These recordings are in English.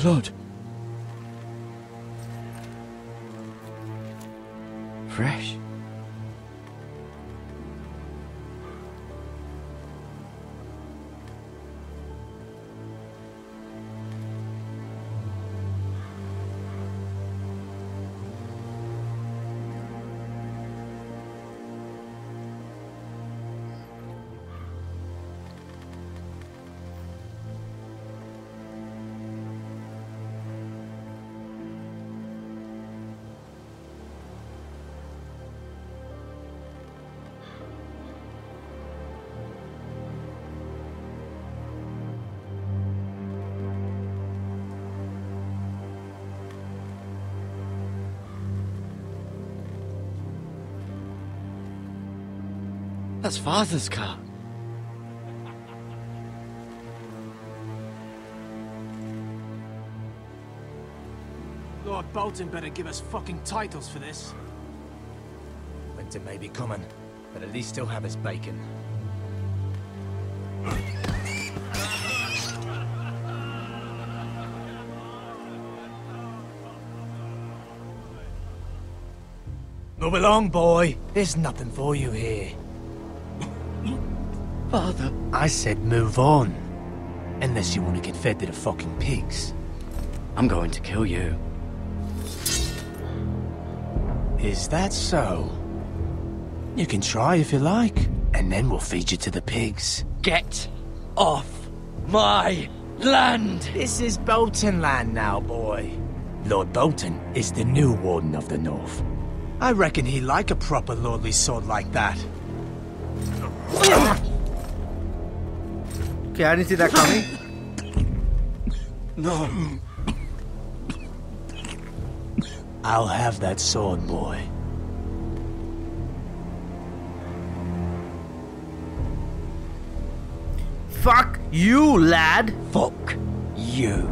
blood. Fresh. That's Father's car. Lord Bolton better give us fucking titles for this. Winter may be coming, but at least he'll have his bacon. Move along, boy. There's nothing for you here. Father. I said move on. Unless you want to get fed to the fucking pigs. I'm going to kill you. Is that so? You can try if you like, and then we'll feed you to the pigs. Get off my land! This is Bolton land now, boy. Lord Bolton is the new Warden of the North. I reckon he like a proper lordly sword like that. Okay, I didn't see that coming. No. I'll have that sword, boy. Fuck you, lad. Fuck you.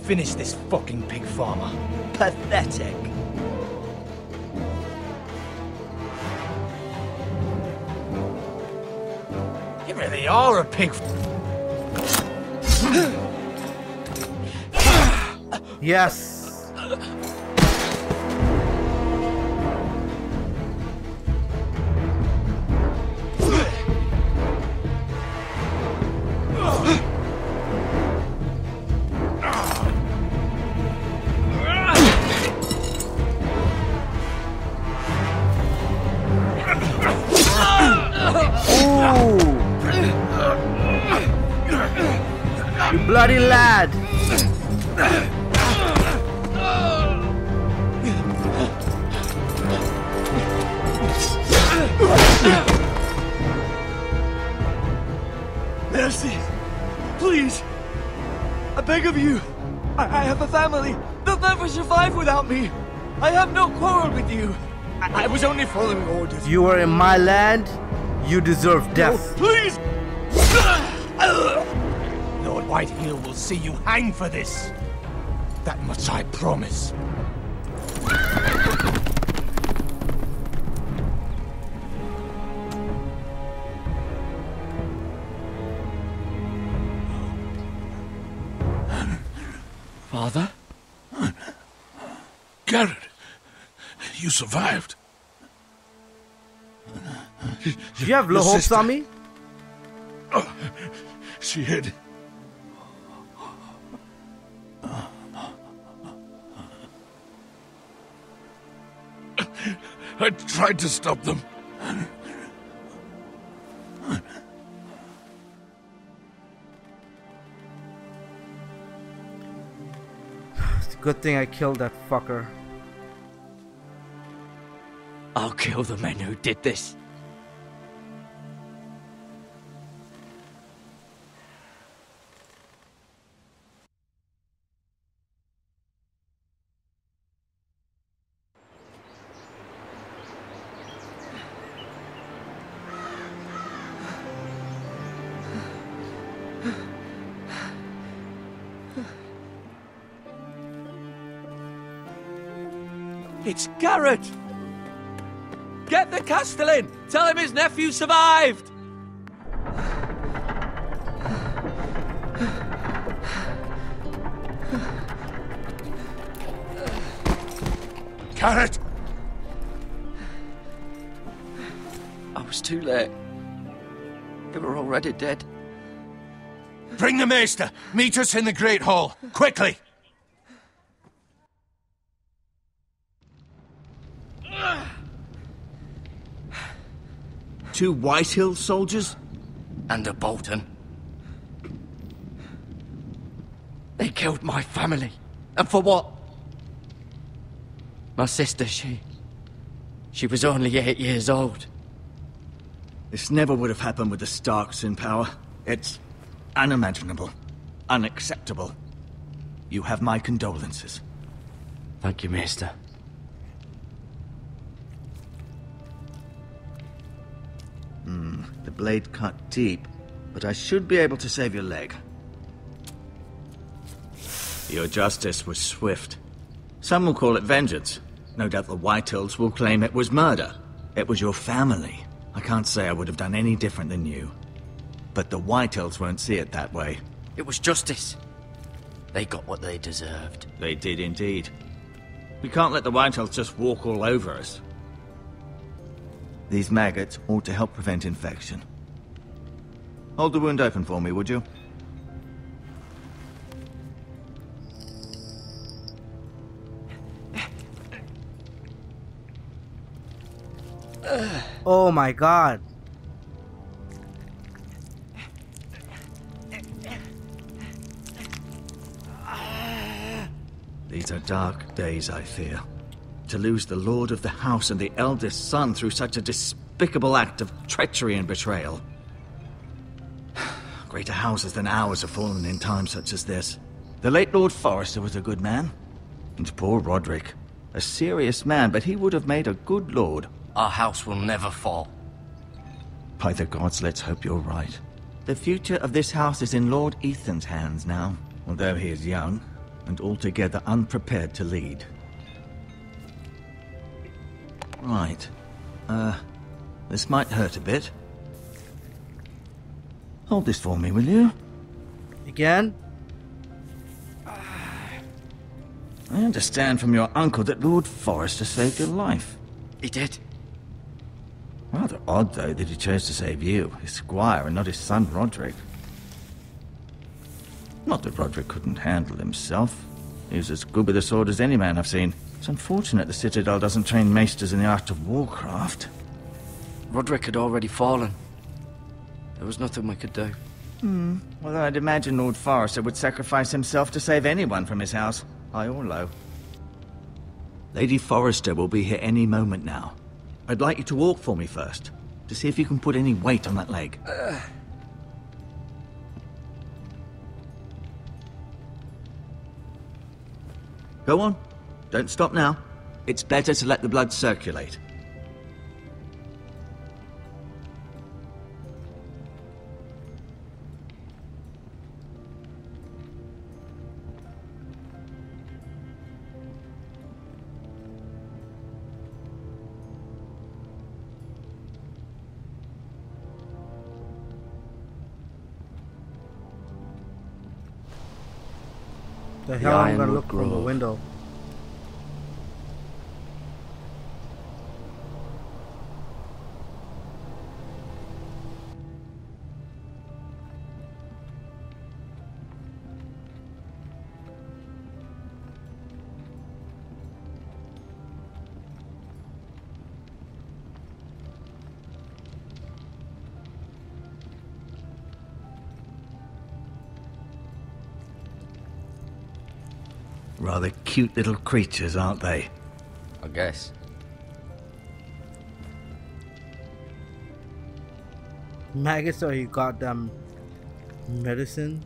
Finish this fucking pig farmer. Pathetic. You really are a pig. Yes. You bloody lad! Mercy! Please! I beg of you! I have a family! They'll never survive without me! I have no quarrel with you! I was only following orders. You are in my land. You deserve death. No, please! Lord Whiteheel will see you hang for this. That much I promise. Father? Garrett, you survived. Do you have low hopes on me? Oh, she hid. I tried to stop them. It's a good thing I killed that fucker. I'll kill the men who did this. It's Garrett! Get the Castellan! Tell him his nephew survived! Garrett! I was too late. They were already dead. Bring the Maester! Meet us in the Great Hall! Quickly! Two Whitehill soldiers? And a Bolton. They killed my family. And for what? My sister, she was only 8 years old. This never would have happened with the Starks in power. It's unimaginable. Unacceptable. You have my condolences. Thank you, Maester. The blade cut deep, but I should be able to save your leg. Your justice was swift. Some will call it vengeance. No doubt the Whitehills will claim it was murder. It was your family. I can't say I would have done any different than you. But the Whitehills won't see it that way. It was justice. They got what they deserved. They did indeed. We can't let the Whitehills just walk all over us. These maggots ought to help prevent infection. Hold the wound open for me, would you? Oh my god. These are dark days, I fear. To lose the lord of the house and the eldest son through such a despicable act of treachery and betrayal. Greater houses than ours have fallen in times such as this. The late Lord Forrester was a good man. And poor Roderick. A serious man, but he would have made a good lord. Our house will never fall. By the gods, let's hope you're right. The future of this house is in Lord Ethan's hands now, although he is young and altogether unprepared to lead. Right. This might hurt a bit. Hold this for me, will you? Again? I understand from your uncle that Lord Forrester saved your life. He did. Rather odd, though, that he chose to save you, his squire, and not his son Roderick. Not that Roderick couldn't handle himself. He was as good with a sword as any man I've seen. It's unfortunate the Citadel doesn't train maesters in the art of warcraft. Roderick had already fallen. There was nothing we could do. Although I'd imagine Lord Forrester would sacrifice himself to save anyone from his house, high or low. Lady Forrester will be here any moment now. I'd like you to walk for me first, to see if you can put any weight on that leg. Go on. Don't stop now. It's better to let the blood circulate. The hell I'm gonna Ironwood look from the Grove. window. Rather cute little creatures, aren't they? I guess. Maggots or you got them medicine?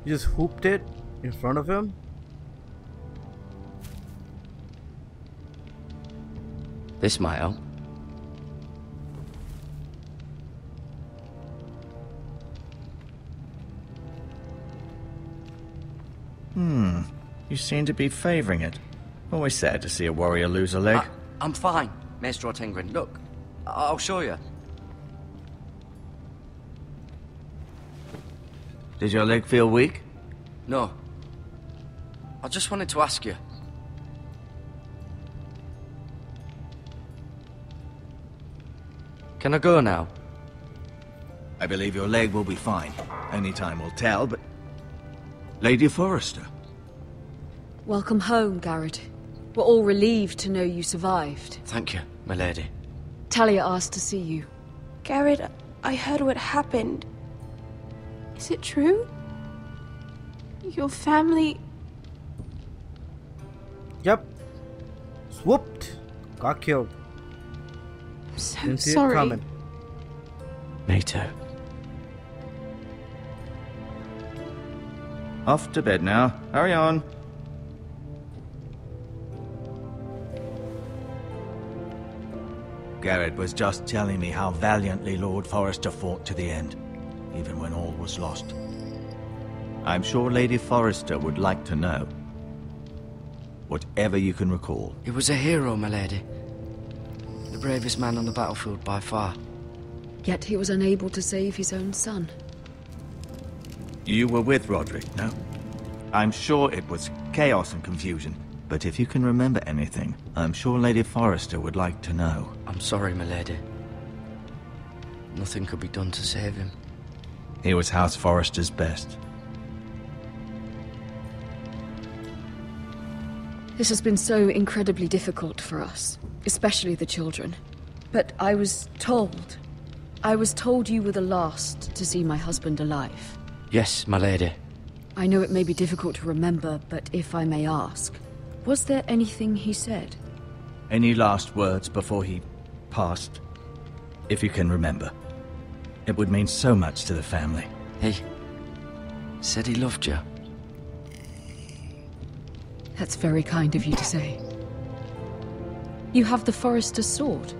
You just hooped it in front of him? This might help. You seem to be favoring it. Always sad to see a warrior lose a leg. I'm fine, Maester Ortengrin. Look, I'll show you. Did your leg feel weak? No. I just wanted to ask you. Can I go now? I believe your leg will be fine. Only time will tell, but... Lady Forrester. Welcome home, Garrett. We're all relieved to know you survived. Thank you, my lady. Talia asked to see you. Garrett, I heard what happened. Is it true? Your family... Yep. Swooped. Got killed. I'm so Didn't see it sorry. coming. Me too. Off to bed now. Hurry on. Garrett was just telling me how valiantly Lord Forrester fought to the end, even when all was lost. I'm sure Lady Forrester would like to know. Whatever you can recall. He was a hero, my lady. The bravest man on the battlefield by far. Yet he was unable to save his own son. You were with Roderick, no? I'm sure it was chaos and confusion, but if you can remember anything, I'm sure Lady Forrester would like to know. I'm sorry, my lady. Nothing could be done to save him. He was House Forrester's best. This has been so incredibly difficult for us, especially the children. But I was told you were the last to see my husband alive. Yes, my lady. I know it may be difficult to remember, but if I may ask, was there anything he said? Any last words before he passed? If you can remember. It would mean so much to the family. He said he loved you. That's very kind of you to say. You have the Forrester's sword.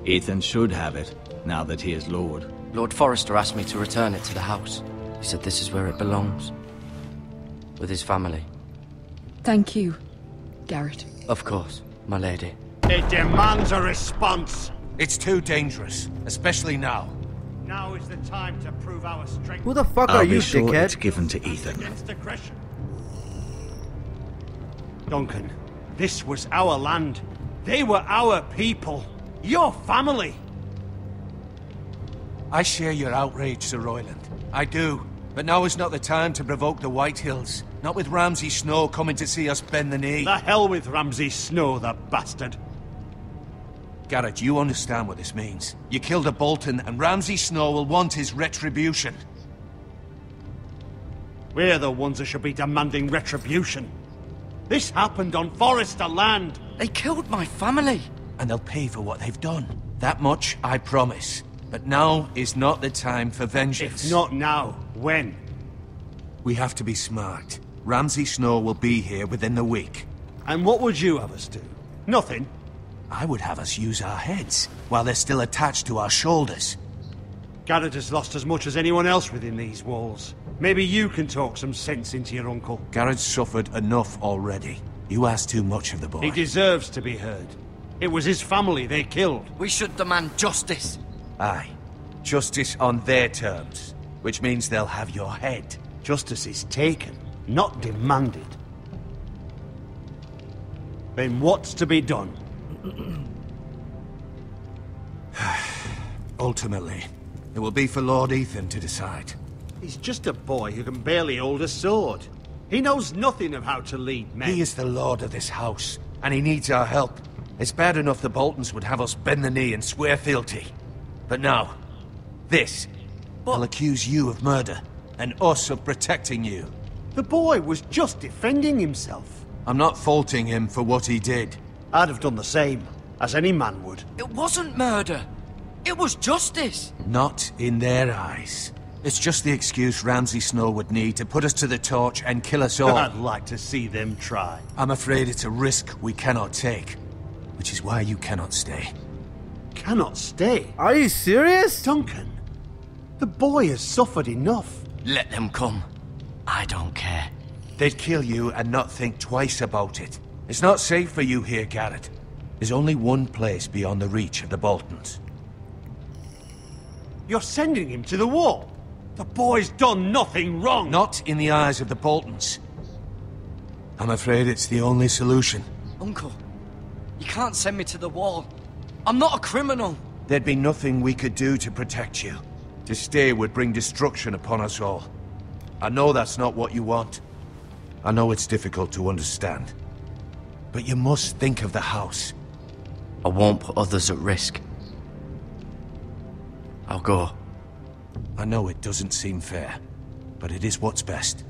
Ethan should have it, now that he is Lord. Lord Forrester asked me to return it to the house. He said this is where it belongs. With his family. Thank you, Garrett. Of course, my lady. It demands a response. It's too dangerous, especially now. Now is the time to prove our strength Who the fuck I'll are be you, sure dickhead? it's given to Ethan. against aggression. Duncan, this was our land. They were our people. Your family. I share your outrage, Sir Royland. I do. But now is not the time to provoke the White Hills. Not with Ramsay Snow coming to see us bend the knee. The hell with Ramsay Snow, the bastard. Garrett, you understand what this means. You killed a Bolton, and Ramsay Snow will want his retribution. We're the ones that should be demanding retribution. This happened on Forrester land. They killed my family. And they'll pay for what they've done. That much, I promise. But now is not the time for vengeance. If not now, when? We have to be smart. Ramsay Snow will be here within the week. And what would you have us do? Nothing. I would have us use our heads, while they're still attached to our shoulders. Garrett has lost as much as anyone else within these walls. Maybe you can talk some sense into your uncle. Garrett's suffered enough already. You ask too much of the boy. He deserves to be heard. It was his family they killed. We should demand justice. Aye. Justice on their terms. Which means they'll have your head. Justice is taken, not demanded. Then what's to be done? Ultimately, it will be for Lord Ethan to decide. He's just a boy who can barely hold a sword. He knows nothing of how to lead men. He is the lord of this house, and he needs our help. It's bad enough the Boltons would have us bend the knee and swear fealty. But now, this. They'll accuse you of murder, and us of protecting you. The boy was just defending himself. I'm not faulting him for what he did. I'd have done the same, as any man would. It wasn't murder. It was justice. Not in their eyes. It's just the excuse Ramsay Snow would need to put us to the torch and kill us all. I'd like to see them try. I'm afraid it's a risk we cannot take, which is why you cannot stay. Cannot stay. Are you serious? Duncan, the boy has suffered enough. Let them come. I don't care. They'd kill you and not think twice about it. It's not safe for you here, Garrett. There's only one place beyond the reach of the Boltons. You're sending him to the wall? The boy's done nothing wrong! Not in the eyes of the Boltons. I'm afraid it's the only solution. Uncle, you can't send me to the wall. I'm not a criminal. There'd be nothing we could do to protect you. To stay would bring destruction upon us all. I know that's not what you want. I know it's difficult to understand. But you must think of the house. I won't put others at risk. I'll go. I know it doesn't seem fair, but it is what's best.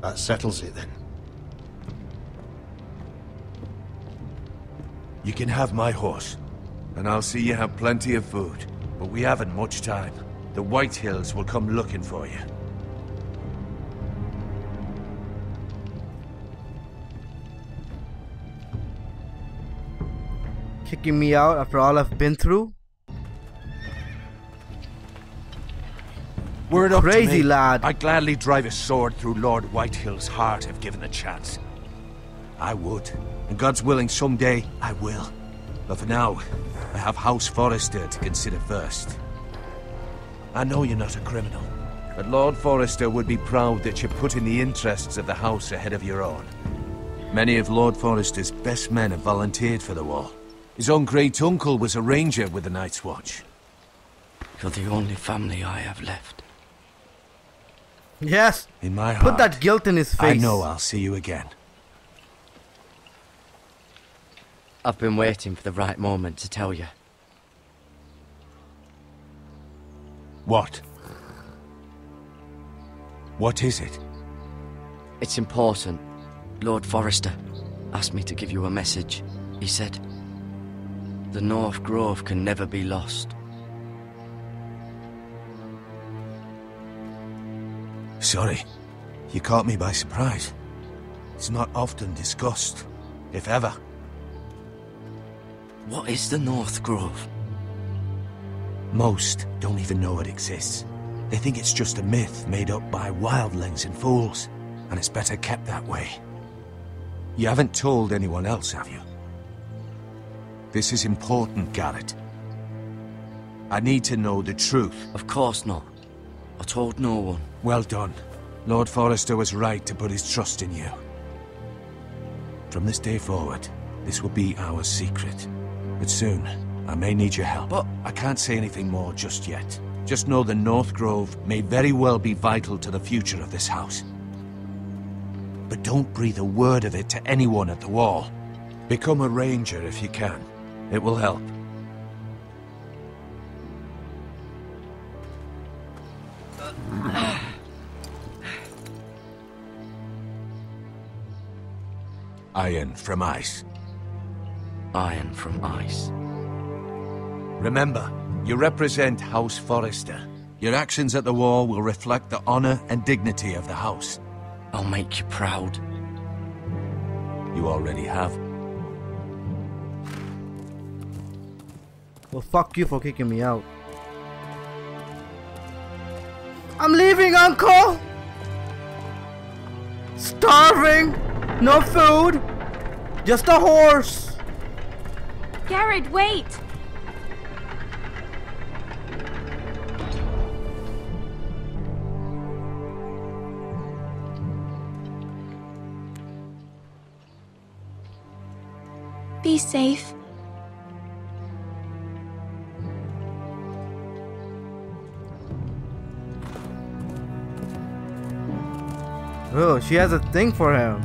That settles it then. You can have my horse, and I'll see you have plenty of food. But we haven't much time. The White Hills will come looking for you. Kicking me out after all I've been through? Were it up to Crazy me, lad. I'd gladly drive a sword through Lord Whitehill's heart if given the chance. I would. And God's willing, someday I will. But for now, I have House Forrester to consider first. I know you're not a criminal, but Lord Forrester would be proud that you're putting the interests of the house ahead of your own. Many of Lord Forrester's best men have volunteered for the wall. His own great-uncle was a ranger with the Night's Watch. You're the only family I have left. Yes. In my heart, Put that guilt in his face. I know I'll see you again. I've been waiting for the right moment to tell you. What? What is it? It's important. Lord Forrester asked me to give you a message. He said, the North Grove can never be lost. Sorry. You caught me by surprise. It's not often discussed, if ever. What is the North Grove? Most don't even know it exists. They think it's just a myth made up by wildlings and fools, and it's better kept that way. You haven't told anyone else, have you? This is important, Garrett. I need to know the truth. Of course not. I told no one. Well done. Lord Forrester was right to put his trust in you. From this day forward, this will be our secret. But soon, I may need your help. But I can't say anything more just yet. Just know the North Grove may very well be vital to the future of this house. But don't breathe a word of it to anyone at the wall. Become a ranger if you can. It will help. Iron from ice. Iron from ice. Remember, you represent House Forrester. Your actions at the wall will reflect the honor and dignity of the house. I'll make you proud. You already have. Well, fuck you for kicking me out. I'm leaving, Uncle! Starving! No food! Just a horse! Garrett, wait! Be safe. Oh, she has a thing for him.